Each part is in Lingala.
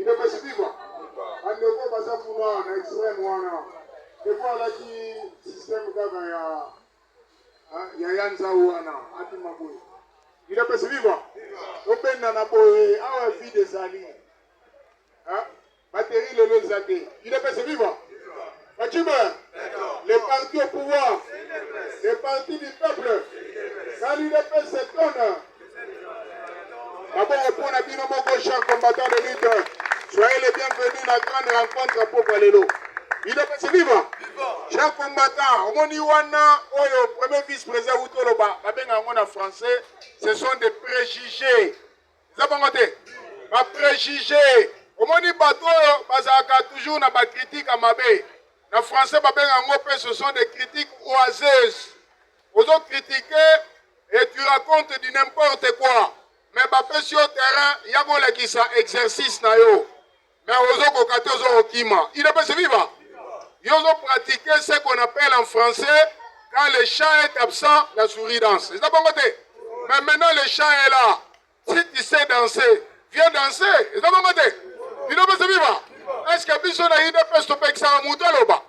Il est possible vivre. On ne peut pas ça pour nous, on extrême. Et voilà qui système d'avant. Il y a Yanza Ouana, Atimaboui. Il est possible vivre. Open Nanaboé, à vie des alliés. Batterie le Lozadé. Il est possible vivre. Les partis au pouvoir, les partis du peuple, quand l'UDPS s'étonne, d'abord pour la binomo chers combattants de lutte, soyez les bienvenus dans la grande rencontre à Popalélo. UDPS vivant, chers combattants, au Moniwana, au premier vice-président Outoloba, en français, ce sont des préjugés. Vous avez compris? Des préjugés. Au Moni bateau, bazaka toujours na ba critique à Mabé. En français, ce sont des critiques oiseuses. Vous autres critiquer et tu racontes du n'importe quoi. Mais sur le terrain, il y a qui ça exercice. Mais vous autres, il est pas vivant. Ils ont pratiqué ce qu'on appelle en français, quand le chat est absent, la souris danse. C'est pas côté. Mais maintenant, le chat est là. Si tu sais danser, viens danser. C'est pas côté. Il est pas vivant. Est-ce que Bisson a eu des pestes au Pexar Moutaloba?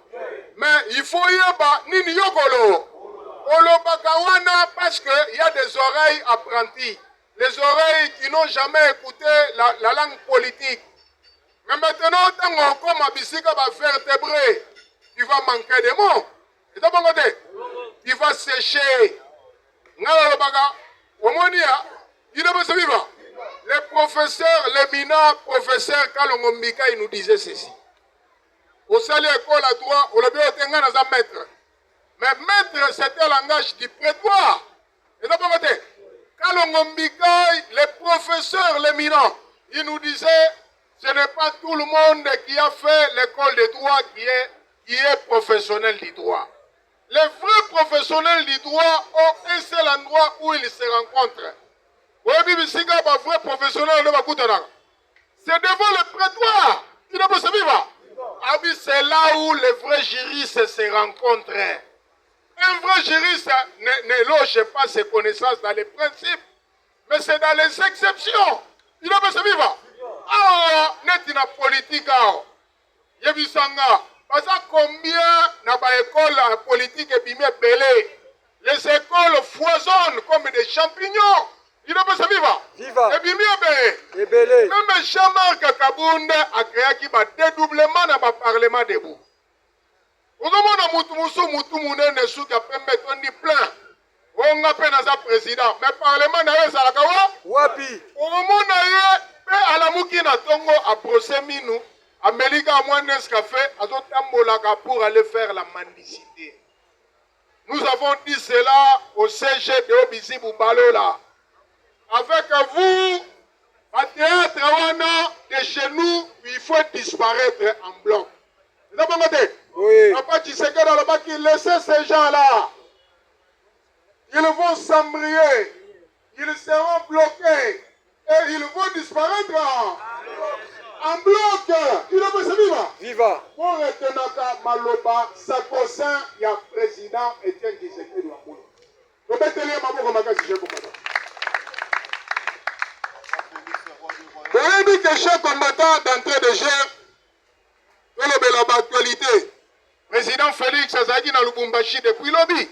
Mais il faut y avoir Nini Yogolo. Oloba Kawana parce qu'il y a des oreilles apprenties. Les oreilles qui n'ont jamais écouté la langue politique. Mais maintenant, tant qu'on comme Abissika va vertébrer, tu vas manquer de mots. C'est pas bon côté. Tu vas sécher. Ngalobaga, Omonia, il est pas vivant. Les professeurs, l'éminent professeur Kalongombika, il nous disait ceci. Au salaire école à droit, on le dit au maître. Mais maître, c'était un langage du prétoire. Et d'abord, Kalongombika, les professeurs, l'éminent, il nous disait, ce n'est pas tout le monde qui a fait l'école de droit qui est professionnel du droit. Les vrais professionnels du droit ont un seul endroit où ils se rencontrent. C'est devant le prétoire. Il n'a pas se vivre. C'est là où les vrais juristes se rencontrent. Un vrai juriste ne loge pas ses connaissances dans les principes, mais c'est dans les exceptions. Il n'a pas se vivre. Ah, n'est-ce pas politique. Il y a vu ça. Parce que combien dans l'école politique et bien belé, les écoles foisonnent comme des champignons. Il n'a pas se vivre. Et bien bien belé. Même Jean-Marc Kabound a créé un dédoublement dans le Parlement debout. Au moment où Moutoumounen ne sous qu'à permettre on dit plein. On a peine à président. Mais le Parlement n'a pas ça. Wapi. Au moment où à la Moukina Tongo a procès Minou, à Melika à Moines Café, à Zotambolaka pour aller faire la mendicité. Nous avons dit cela au CG de Obisi Boubalola. Avec vous, à théâtre de chez nous, il faut disparaître en bloc. Vous avez compris? Oui. Papa Tshisekedi dans le bas qui laissait ces gens-là. Ils vont s'embrayer. Ils seront bloqués. Et ils vont disparaître en bloc. Il est possible vivant. Viva. Pour retenir Maloba, Sakosin, il y a président Etienne Tshisekedi de la Moule. Vous mettez les mamans comme un combattant. Vous avez dit que chaque combattant d'entrée de jeu, dans l'actualité, président Félix Azadi dans Lubumbashi depuis lobby.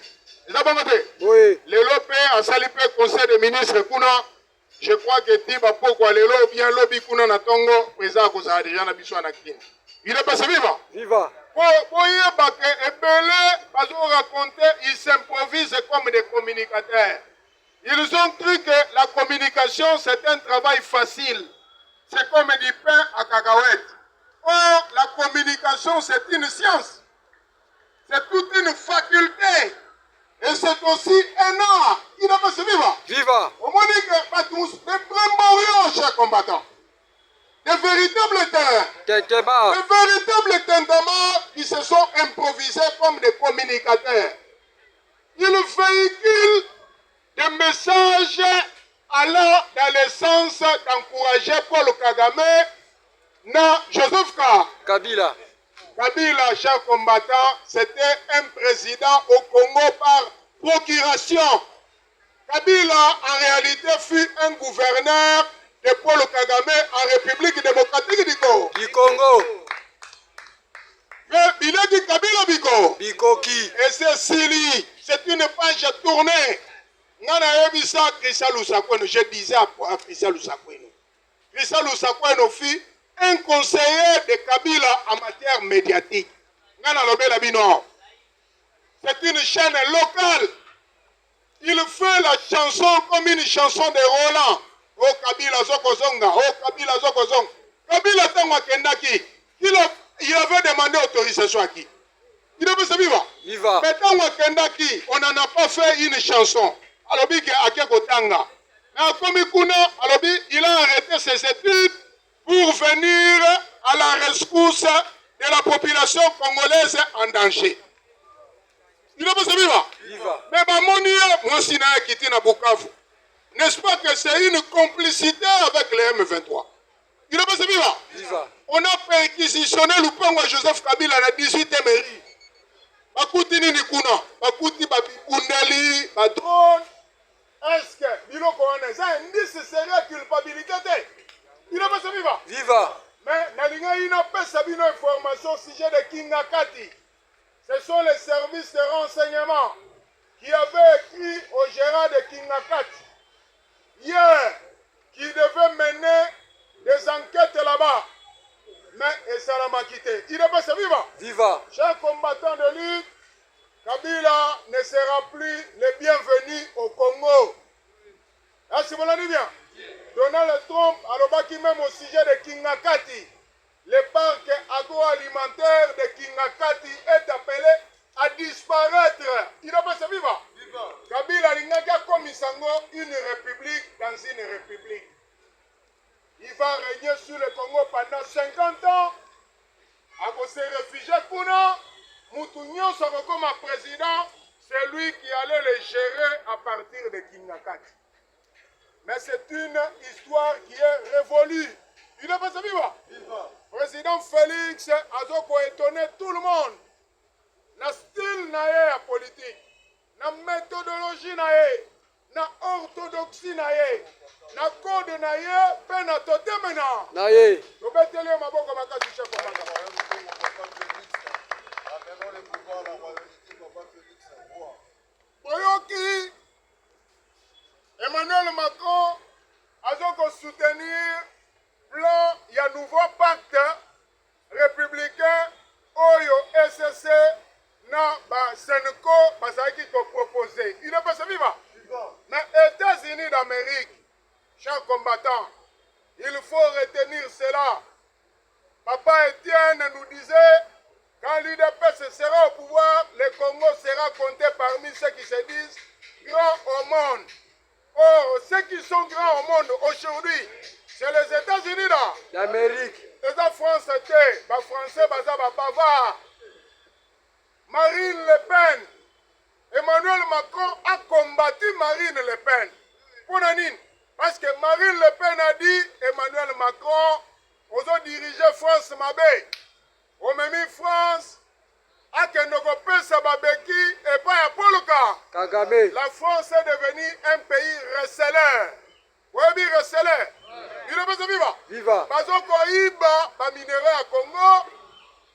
Vous avez compris? Oui. Le lobby a salipé le conseil des ministres Kuna. Je crois que Tiba Poko le lobby bien lobby Kuna na Tongo, président Kozara déjà na biso na Kin. Il est passé vivant. Viva. Pour y parce qu'on racontait, ils s'improvisent comme des communicateurs. Ils ont cru que la communication c'est un travail facile. C'est comme du pain à cacahuètes. Or, la communication, c'est une science. C'est toute une faculté. Et c'est aussi un art. Il n'a pas se vivre. Viva. Au moins, des vrais chers combattants. Des véritables terrains. Des véritables tentaments qui se sont improvisés comme des communicateurs. Ils véhiculent des messages allant dans le sens d'encourager Paul Kagame. Non, Joseph Kabila. Kabila, cher combattant, c'était un président au Congo par procuration. Kabila, en réalité, fut un gouverneur de Paul Kagame en République démocratique du Congo. Du Congo. Mais Bileki Kabila Biko. Bikoki. Et c'est Sili. C'est une page tournée. Nana Ebisa Christian Lusakweno. Je disais à Christian Lusakweno. Christian Lusakweno fit un conseiller de Kabila en matière médiatique. Nana Lobela Bino. C'est une chaîne locale. Il fait la chanson comme une chanson de Roland. Oh Kabila Zokozonga. Oh Kabila Zokozonga. Kabila Tangwa Kendaki. Il avait demandé autorisation à qui? Il devait se vivre. Mais Tangwa Kendaki, on n'en a pas fait une chanson. Alors, Akekotanga. Mais comme Kuna, il a arrêté ses études pour venir à la rescousse de la population congolaise en danger. Il devait se vivre. Mais Bamoni, moi, si je suis quitté na Bukavu, n'est-ce pas que c'est une complicité avec les M23? Il devait se vivre. On a perquisitionné Lupango Joseph Kabila à 18e mairie. Bakuti nini kuna, bakuti babibundeli, badrone. Est-ce que biloko wana eza indice sérieux culpabilité te? Il devait se vivre. Mais nalinga ina pesa bino information au sujet de Kingakati. Ce sont les services de renseignement qui avaient écrit au gérant de Kingakati hier qui devait mener des enquêtes là-bas. Mais ça l'a quitté. Il devait se vivre. Chers combattants de lutte, Kabila ne sera plus le bienvenu au Congo. Est-ce que vous l'avez dit bien? Donald Trump a le même au sujet de Kingakati. Le parc agroalimentaire de Kingakati est appelé à disparaître. Il devait se vivre. Kabila a comme une république dans une république. Il va régner sur le Congo pendant 50 ans. À se réfugier pour nous, Moutounion sera comme président, c'est lui qui allait les gérer à partir de Kingakati. Mais c'est une histoire qui est révolue. Il ne peut se vivre. Président Félix a étonné tout le monde. Na style naé à politique, na méthodologie naé, na orthodoxie naé. Na code na ye pe na totem na na ye to betele maboko makasi chef komanda Boyoki Emmanuel Macron a soutenir plan ya nouveau pacte républicain oyo SSC na ba Seneko bazaki ko proposer. Il ne peut se vivre. Mais États-Unis d'Amérique, chers combattants, il faut retenir cela. Papa Étienne nous disait, quand l'UDPS sera au pouvoir, le Congo sera compté parmi ceux qui se disent grands au monde. Or, ceux qui sont grands au monde aujourd'hui, c'est les États-Unis d'Amérique. Les France étaient, les Français, les Bavards. Marine Le Pen, Emmanuel Macron a combattu Marine Le Pen. Pour Nanine. Parce que Marine Le Pen a dit, Emmanuel Macron, aux autres dirigeants France Mabé, au même France, à Kendogope Sababeki et pas à Poluka. Kagame. La France est devenue un pays receleur. Oui, bien receleur. Il est pas vivant. Viva. Parce qu'on Iba, ba minerai à Congo,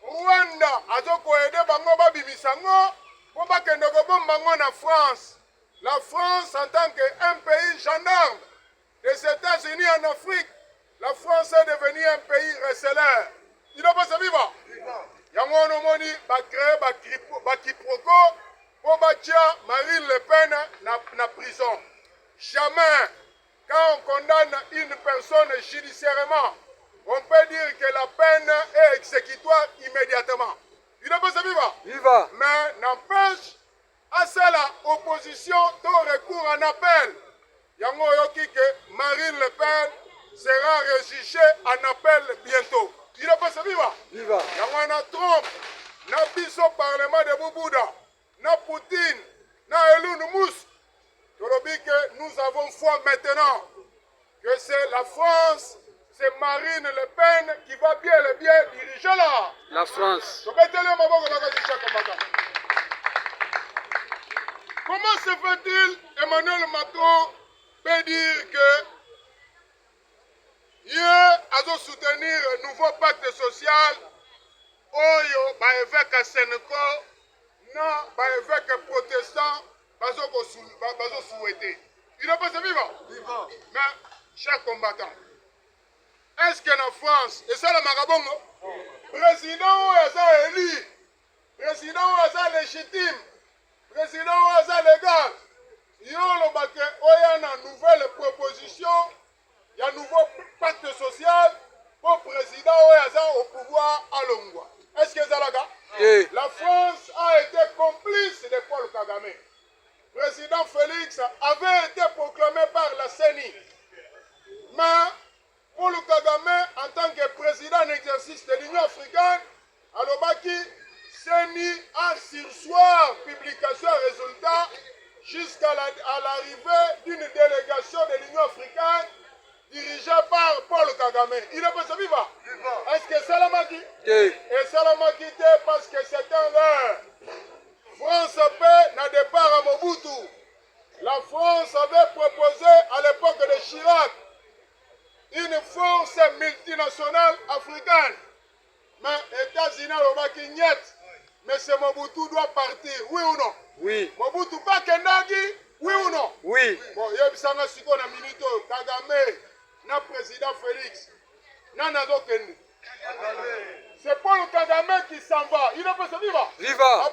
Rwanda, Azoko aide Bango Babimisango, pour pas Kendogope Bango na France. La France en tant qu'un pays gendarme des États-Unis en Afrique, la France est devenue un pays receleur. Il ne peut pas se vivre. Yango Nomoni va créer un quiproquo pour bâtir Marine Le Pen na prison. Jamais, quand on condamne une personne judiciairement, on peut dire que la peine est exécutoire immédiatement. Il ne peut se vivre. Viva. Mais n'empêche, à cela, opposition de recours en appel. Yango yoki que Marine Le Pen sera rejugée en appel bientôt. Il ne peut se vivre. Viva. Yango na Trump, na biso parlement de Bouboudda, na Poutine, na Elon Musk. Que nous avons foi maintenant que c'est la France, c'est Marine Le Pen qui va bien et bien diriger là. La France. Comment se fait-il, Emmanuel Macron peut dire que Il a soutenir le nouveau pacte social. Oyo, ba évêque à Sénégal, non, ba évêque protestant, bazo souhaité. Il n'est pas vivant. Vivant. Mais, chers combattants, est-ce que la France, et ça le marabongo, président est élu, président est légitime, président est légal, il y a une nouvelle proposition, il y a un nouveau pacte social pour le président au pouvoir à Longwa. Est-ce que c'est là yeah. La France a été complice de Paul Kagame. Le président Félix avait été proclamé par la CENI. Mais Paul Kagame, en tant que président en exercice de l'Union africaine, à l'Obaki, CENI a sursoir publication et résultat jusqu'à l'arrivée d'une délégation de l'Union africaine dirigé par Paul Kagame. Il est possible vivant. Est-ce que Salamaki? Et Salamaki parce que c'est un leurre. France paix n'a départ à Mobutu. La France avait proposé à l'époque de Chirac une force multinationale africaine. Mais États-Unis ont niet. Mais ce Mobutu doit partir, oui ou non? Oui. Mobutu pas Kendagi, oui ou non? Oui. Bon, il y a un siko na minito Kagame. Na président Félix, Nanazo Kendi. C'est Paul Kagame qui s'en va. Il est pas vivant. Vivant.